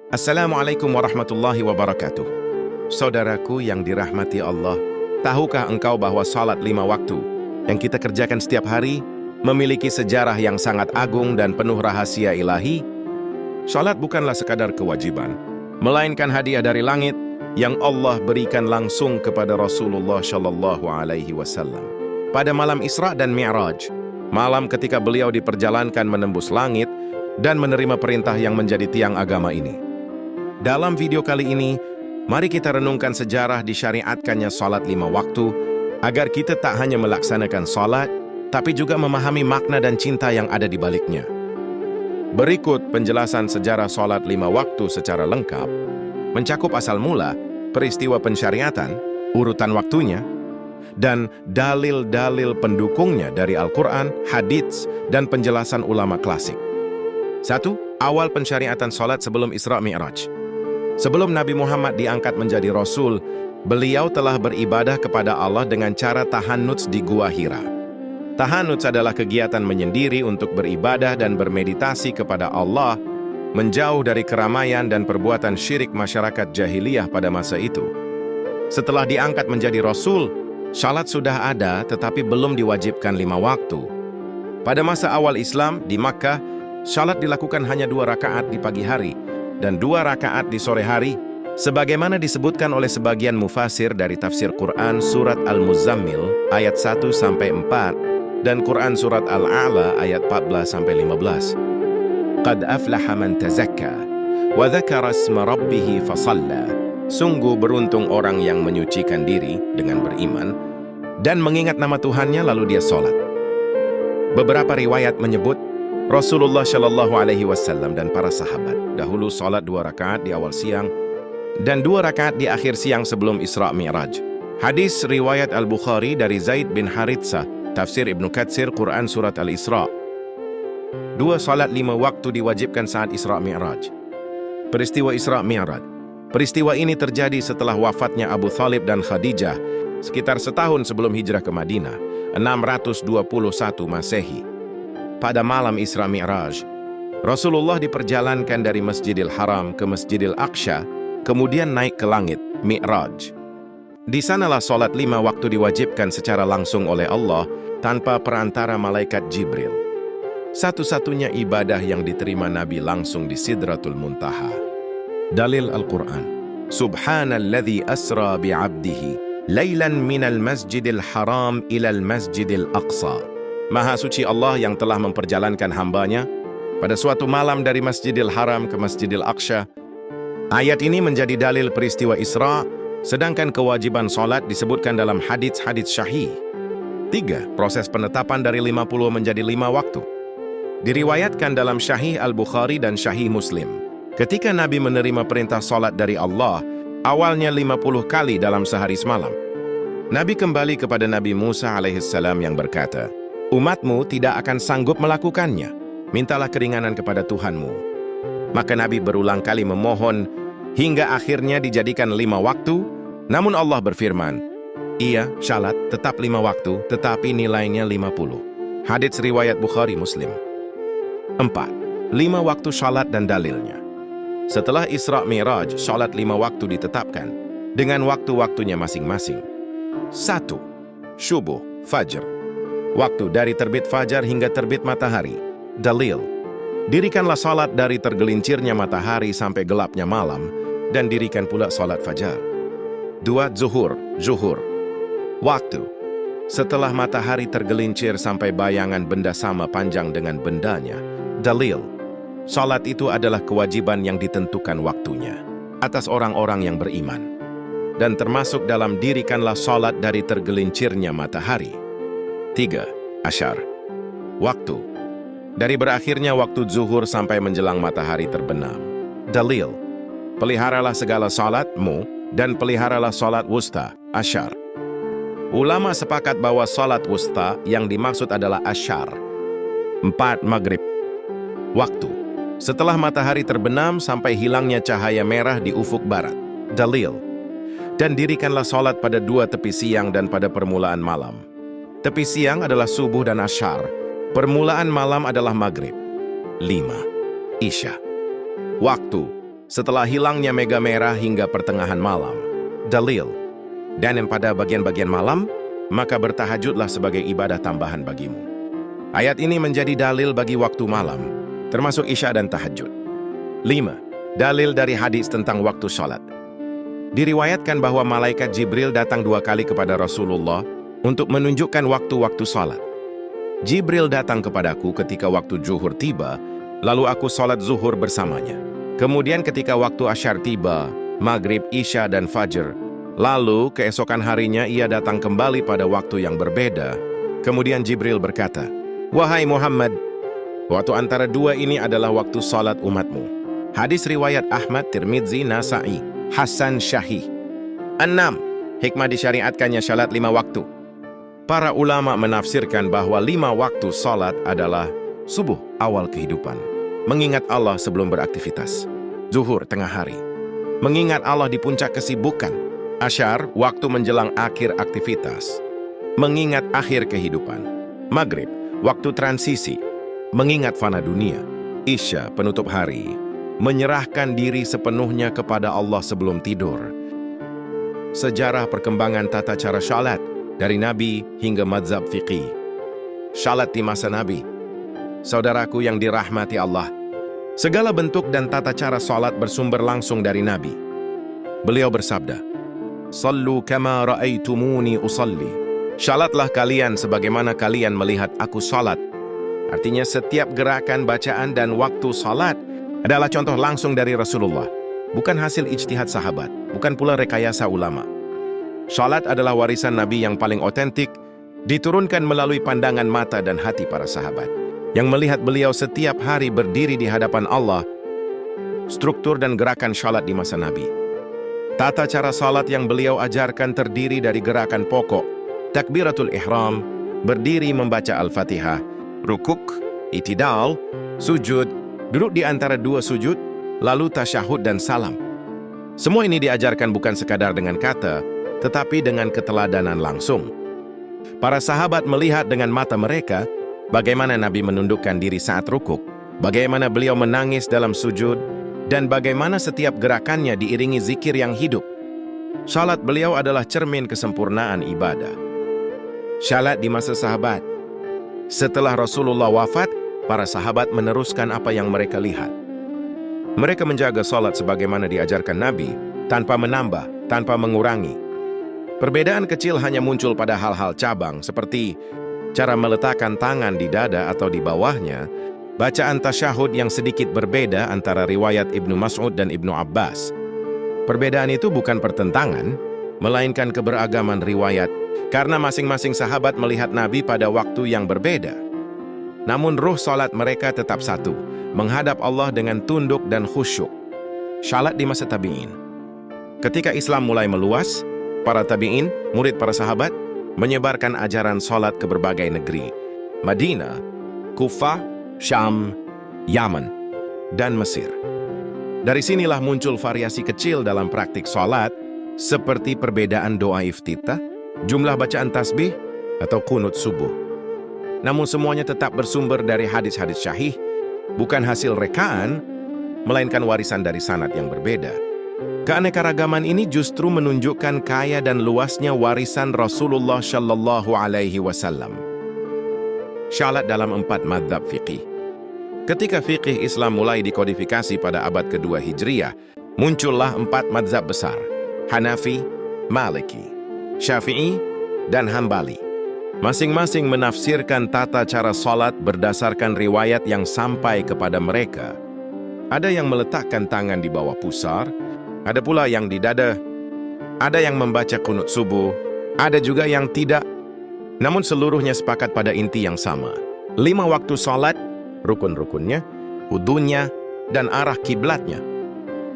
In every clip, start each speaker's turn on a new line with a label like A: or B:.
A: Assalamualaikum warahmatullahi wabarakatuh. Saudaraku yang dirahmati Allah, tahukah engkau bahwa salat 5 waktu yang kita kerjakan setiap hari memiliki sejarah yang sangat agung dan penuh rahasia ilahi? Salat bukanlah sekadar kewajiban, melainkan hadiah dari langit yang Allah berikan langsung kepada Rasulullah Shallallahu Alaihi Wasallam. Pada malam Isra dan Mi'raj, malam ketika beliau diperjalankan menembus langit dan menerima perintah yang menjadi tiang agama ini. Dalam video kali ini, mari kita renungkan sejarah disyariatkannya salat 5 waktu, agar kita tak hanya melaksanakan salat, tapi juga memahami makna dan cinta yang ada di baliknya. Berikut penjelasan sejarah salat 5 waktu secara lengkap, mencakup asal mula, peristiwa pensyariatan, urutan waktunya, dan dalil-dalil pendukungnya dari Al-Quran, hadits, dan penjelasan ulama klasik. 1. Awal pensyariatan salat sebelum Isra Mi'raj. Sebelum Nabi Muhammad diangkat menjadi Rasul, beliau telah beribadah kepada Allah dengan cara tahannuts di Gua Hira. Tahannuts adalah kegiatan menyendiri untuk beribadah dan bermeditasi kepada Allah, menjauh dari keramaian dan perbuatan syirik masyarakat jahiliyah pada masa itu. Setelah diangkat menjadi Rasul, salat sudah ada tetapi belum diwajibkan 5 waktu. Pada masa awal Islam di Makkah, salat dilakukan hanya 2 rakaat di pagi hari dan 2 rakaat di sore hari, sebagaimana disebutkan oleh sebagian mufasir dari tafsir Quran surat Al-Muzammil ayat 1-4 dan Quran surat Al-A'la ayat 14-15. Qad aflaha man tazakka wa dzakara isma rabbih fasalla. Sungguh beruntung orang yang menyucikan diri dengan beriman dan mengingat nama Tuhannya lalu dia salat. Beberapa riwayat menyebut Rasulullah Shallallahu Alaihi Wasallam dan para sahabat dahulu salat 2 rakaat di awal siang dan 2 rakaat di akhir siang sebelum Isra Mi'raj. Hadis riwayat Al-Bukhari dari Zaid bin Haritsah, tafsir Ibnu Katsir, Quran surat Al-Isra. 2 salat 5 waktu diwajibkan saat Isra Mi'raj. Peristiwa Isra Mi'raj. Peristiwa ini terjadi setelah wafatnya Abu Thalib dan Khadijah sekitar setahun sebelum hijrah ke Madinah, 621 Masehi. Pada malam Isra Mi'raj, Rasulullah diperjalankan dari Masjidil Haram ke Masjidil Aqsa, kemudian naik ke langit, Mi'raj. Di sanalah salat 5 waktu diwajibkan secara langsung oleh Allah tanpa perantara malaikat Jibril. Satu-satunya ibadah yang diterima Nabi langsung di Sidratul Muntaha. Dalil Al-Quran. Subhanalladzi asra bi'abdihi laylan minal masjidil haram ilal masjidil aqsa. Maha suci Allah yang telah memperjalankan hambanya pada suatu malam dari Masjidil Haram ke Masjidil Aqsa. Ayat ini menjadi dalil peristiwa Isra, sedangkan kewajiban salat disebutkan dalam hadits-hadits syahih. 3. Proses penetapan dari 50 menjadi 5 waktu. Diriwayatkan dalam Syahih Al-Bukhari dan Syahih Muslim. Ketika Nabi menerima perintah salat dari Allah, awalnya 50 kali dalam sehari semalam. Nabi kembali kepada Nabi Musa alaihissalam yang berkata, "Umatmu tidak akan sanggup melakukannya. Mintalah keringanan kepada Tuhanmu." Maka Nabi berulang kali memohon, hingga akhirnya dijadikan 5 waktu, namun Allah berfirman, "Iya, salat tetap 5 waktu, tetapi nilainya 50. Hadits riwayat Bukhari Muslim. 4. 5 waktu salat dan dalilnya. Setelah Isra Mi'raj, salat 5 waktu ditetapkan, dengan waktu-waktunya masing-masing. 1. Syubuh, Fajr. Waktu dari terbit fajar hingga terbit matahari. Dalil. Dirikanlah salat dari tergelincirnya matahari sampai gelapnya malam, dan dirikan pula salat fajar. 2. Zuhur. Waktu. Setelah matahari tergelincir sampai bayangan benda sama panjang dengan bendanya. Dalil. Salat itu adalah kewajiban yang ditentukan waktunya atas orang-orang yang beriman, dan termasuk dalam dirikanlah salat dari tergelincirnya matahari. 3. Asyar. Waktu. Dari berakhirnya waktu zuhur sampai menjelang matahari terbenam. Dalil. Peliharalah segala salatmu dan peliharalah salat wusta, asyar. Ulama sepakat bahwa salat wusta yang dimaksud adalah asyar. 4. Maghrib. Waktu. Setelah matahari terbenam sampai hilangnya cahaya merah di ufuk barat. Dalil. Dan dirikanlah salat pada 2 tepi siang dan pada permulaan malam. Tepi siang adalah subuh dan asyar. Permulaan malam adalah maghrib. 5. Isya. Waktu. setelah hilangnya mega merah hingga pertengahan malam. Dalil. Dan pada bagian-bagian malam, maka bertahajudlah sebagai ibadah tambahan bagimu. Ayat ini menjadi dalil bagi waktu malam, termasuk isya dan tahajud. 5. Dalil dari hadis tentang waktu sholat. Diriwayatkan bahwa malaikat Jibril datang 2 kali kepada Rasulullah untuk menunjukkan waktu-waktu sholat. Jibril datang kepadaku ketika waktu zuhur tiba, lalu aku sholat zuhur bersamanya. Kemudian ketika waktu asyar tiba, maghrib, isya, dan fajr. Lalu keesokan harinya ia datang kembali pada waktu yang berbeda. Kemudian Jibril berkata, "Wahai Muhammad, waktu antara 2 ini adalah waktu sholat umatmu." Hadis riwayat Ahmad, Tirmidzi, Nasa'i, Hasan Syahih. 6. Hikmah disyariatkannya sholat 5 waktu. Para ulama menafsirkan bahwa 5 waktu sholat adalah subuh, awal kehidupan, mengingat Allah sebelum beraktivitas; zuhur, tengah hari, mengingat Allah di puncak kesibukan; asyar, waktu menjelang akhir aktivitas, mengingat akhir kehidupan; maghrib, waktu transisi, mengingat fana dunia; isya, penutup hari, menyerahkan diri sepenuhnya kepada Allah sebelum tidur. Sejarah perkembangan tata cara syalat dari Nabi hingga mazhab fiqih. Syalat di masa Nabi. Saudaraku yang dirahmati Allah, segala bentuk dan tata cara salat bersumber langsung dari Nabi. Beliau bersabda, "Sallu kama ra'aitumuni usalli." Salatlah kalian sebagaimana kalian melihat aku salat. Artinya setiap gerakan, bacaan, dan waktu salat adalah contoh langsung dari Rasulullah, bukan hasil ijtihad sahabat, bukan pula rekayasa ulama. Salat adalah warisan Nabi yang paling otentik, diturunkan melalui pandangan mata dan hati para sahabat, yang melihat beliau setiap hari berdiri di hadapan Allah. Struktur dan gerakan salat di masa Nabi. Tata cara salat yang beliau ajarkan terdiri dari gerakan pokok, takbiratul ihram, berdiri membaca Al-Fatihah, rukuk, itidal, sujud, duduk di antara 2 sujud, lalu tasyahud dan salam. Semua ini diajarkan bukan sekadar dengan kata, tetapi dengan keteladanan langsung. Para sahabat melihat dengan mata mereka bagaimana Nabi menundukkan diri saat rukuk, bagaimana beliau menangis dalam sujud, dan bagaimana setiap gerakannya diiringi zikir yang hidup. Salat beliau adalah cermin kesempurnaan ibadah. Salat di masa sahabat. Setelah Rasulullah wafat, para sahabat meneruskan apa yang mereka lihat. Mereka menjaga salat sebagaimana diajarkan Nabi, tanpa menambah, tanpa mengurangi. Perbedaan kecil hanya muncul pada hal-hal cabang, seperti cara meletakkan tangan di dada atau di bawahnya, bacaan tasyahud yang sedikit berbeda antara riwayat Ibnu Mas'ud dan Ibnu Abbas. Perbedaan itu bukan pertentangan, melainkan keberagaman riwayat, karena masing-masing sahabat melihat Nabi pada waktu yang berbeda. Namun ruh salat mereka tetap satu, menghadap Allah dengan tunduk dan khusyuk. Salat di masa tabi'in. Ketika Islam mulai meluas, para tabi'in, murid para sahabat, menyebarkan ajaran salat ke berbagai negeri. Madinah, Kufah, Syam, Yaman, dan Mesir. Dari sinilah muncul variasi kecil dalam praktik salat, seperti perbedaan doa iftitah, jumlah bacaan tasbih, atau kunut subuh. Namun semuanya tetap bersumber dari hadis-hadis syahih, bukan hasil rekaan, melainkan warisan dari sanad yang berbeda. Keanekaragaman ini justru menunjukkan kaya dan luasnya warisan Rasulullah Shallallahu Alaihi Wasallam. Salat dalam 4 mazhab fiqih. Ketika fiqih Islam mulai dikodifikasi pada abad kedua Hijriyah, muncullah 4 mazhab besar: Hanafi, Maliki, Syafi'i, dan Hambali. Masing-masing menafsirkan tata cara salat berdasarkan riwayat yang sampai kepada mereka. Ada yang meletakkan tangan di bawah pusar, ada pula yang di dada, ada yang membaca kunut subuh, ada juga yang tidak. Namun seluruhnya sepakat pada inti yang sama. 5 waktu salat, rukun-rukunnya, wudunya, dan arah kiblatnya.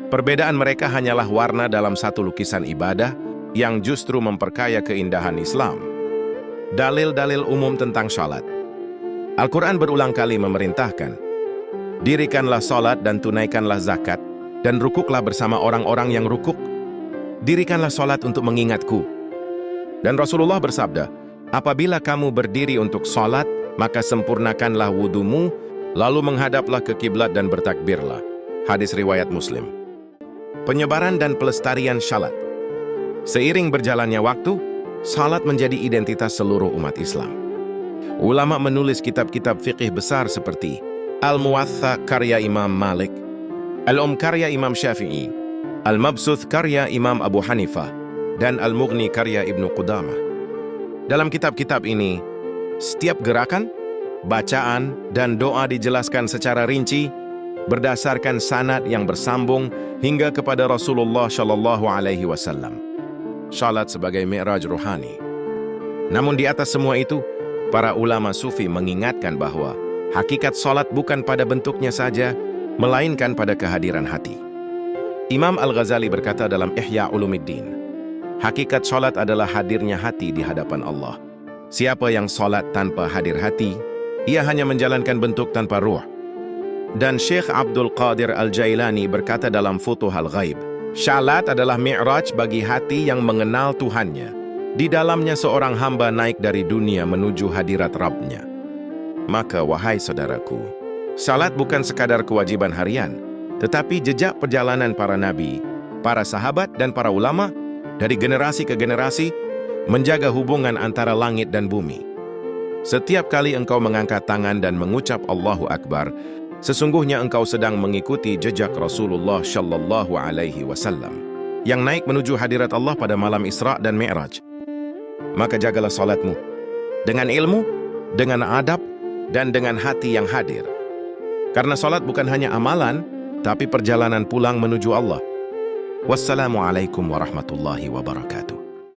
A: Perbedaan mereka hanyalah warna dalam satu lukisan ibadah yang justru memperkaya keindahan Islam. Dalil-dalil umum tentang salat. Al-Quran berulang kali memerintahkan, dirikanlah salat dan tunaikanlah zakat, dan rukuklah bersama orang-orang yang rukuk. Dirikanlah salat untuk mengingatku. Dan Rasulullah bersabda, apabila kamu berdiri untuk salat, maka sempurnakanlah wudumu, lalu menghadaplah ke kiblat dan bertakbirlah. Hadis riwayat Muslim. penyebaran dan pelestarian salat. Seiring berjalannya waktu, salat menjadi identitas seluruh umat Islam. Ulama menulis kitab-kitab fiqih besar seperti Al-Muwatta karya Imam Malik, Al-Karya Imam Syafi'i, Al-Mabsuth karya Imam Abu Hanifah, dan Al-Mughni karya Ibnu Qudamah. Dalam kitab-kitab ini, setiap gerakan, bacaan, dan doa dijelaskan secara rinci berdasarkan sanad yang bersambung hingga kepada Rasulullah Shallallahu Alaihi Wasallam. Salat sebagai mi'raj rohani. Namun di atas semua itu, para ulama sufi mengingatkan bahwa hakikat salat bukan pada bentuknya saja, melainkan pada kehadiran hati. Imam Al-Ghazali berkata dalam Ihya Ulumuddin, hakikat salat adalah hadirnya hati di hadapan Allah. Siapa yang salat tanpa hadir hati, ia hanya menjalankan bentuk tanpa ruh. Dan Syekh Abdul Qadir Al-Jailani berkata dalam Futuhul Ghaib, salat adalah mi'raj bagi hati yang mengenal Tuhannya. Di dalamnya seorang hamba naik dari dunia menuju hadirat Rabb-Nya. Maka wahai saudaraku, salat bukan sekadar kewajiban harian, tetapi jejak perjalanan para nabi, para sahabat dan para ulama dari generasi ke generasi menjaga hubungan antara langit dan bumi. Setiap kali engkau mengangkat tangan dan mengucap Allahu Akbar, sesungguhnya engkau sedang mengikuti jejak Rasulullah Shallallahu Alaihi Wasallam yang naik menuju hadirat Allah pada malam Isra dan Mi'raj. Maka jagalah salatmu dengan ilmu, dengan adab, dan dengan hati yang hadir. Karena salat bukan hanya amalan, tapi perjalanan pulang menuju Allah. Wassalamualaikum warahmatullahi wabarakatuh.